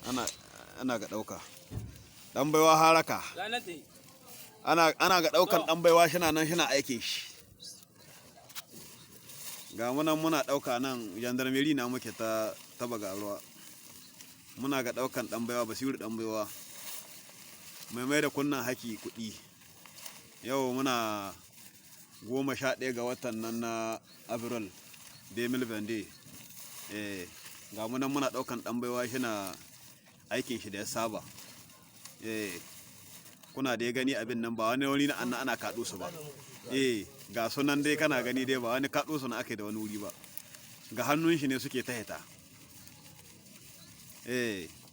ana ana ga dauka dan baiwa haraka ana ga daukan dan baiwa shina nan shina aikin shi ga muna dauka nan gendarmerie na muke ta bagaruwa muna ga daukan dan baiwa Basiru dan baiwa mai da kunnan haki kudi yau muna 11 ga watan nan na April 2020 ga muna daukan dan baiwa shina aikin shi da ya saba kuna da ya gani abin nan ba wani na ana kaɗo su ba ga sunan dai kana gani dai ba wani kaɗo su na ake da wani wuri ba ga hannun shi ne suke ta hita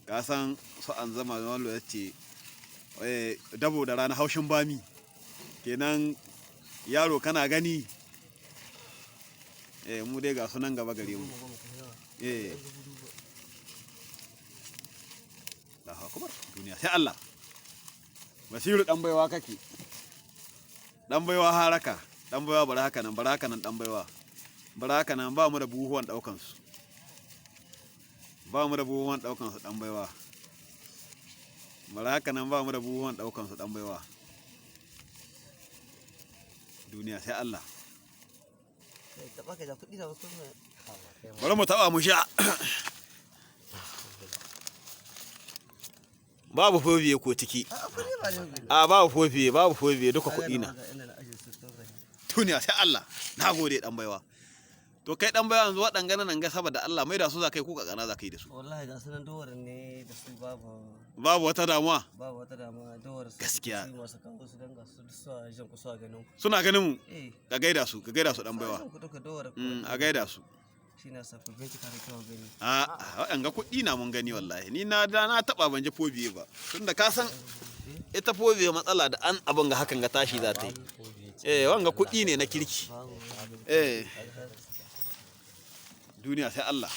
ka san su an zama wallo ya ce dabo da rana haushin bami kenan yaro kana gani mu dai ga sunan gaba gare mu Allahu akbar duniya sai Allah Basiru dan baiwa kake dan baiwa haraka dan baiwa baraka nan dan baiwa baraka nan ba mu da buhuwan daukan su dan baiwa baraka nan ba mu da buhuwan daukan su dan baiwa duniya sai Allah bari mu taba mu sha babu fofiye ko ciki babu fofiye duka kuɗi na duniya sai Allah na gode dan baiwa to kai dan baiwa yanzu waɗanga nan ga saboda Allah mai da su za kai ko kakana za kai da su wallahi ga sunan dowarin ne da su babu wata damuwa dowar su gaskiya masu kawo su danga su sa jan ku sa ganin suna ganin mu ka gaida su dan baiwa a gaida su shine safa bincika da kyau gani waɗanga kuɗi na mun gani wallahi ni na taɓa ban ji fobiye ba tunda ka san ita fobiye matsala da an abin ga hakan ga tashi za ta yi wanga kuɗi ne na kirki duniya sai Allah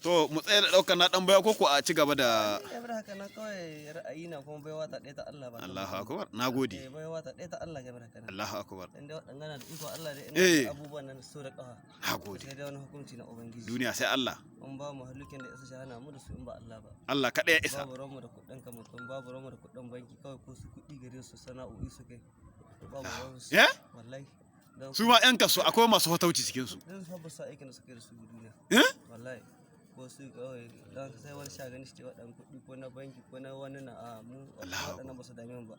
to mu tsaye da ɗaukar na ɗan baiwa ko a ci gaba da haka na kawai ra'ayi na kuma baiwa ta ɗaya ta Allah ba Allahu akbar nagode baiwa ta ɗaya ta Allah game da haka Allahu akbar inda waɗangana da iko Allah da inda abubuwan nan so da ƙafa nagode sai da wani hukunci na ubangiji duniya sai Allah mun ba mu halukin da isa shahana mu da su in ba Allah ba Allah kaɗai ya isa babu ranmu da kuɗin ka mutum babu ranmu da kuɗin banki kawai ko su kuɗi gare su sana'o'i su kai babu ranmu wallahi su ma yan kasu akwai masu hotauci cikin su dan su ba su aikin da suke da su duniya wallahi ko su kawai dan sai wani shagani shi waɗannan kuɗi ko na banki ko na wani na mu waɗannan ba su dame mu ba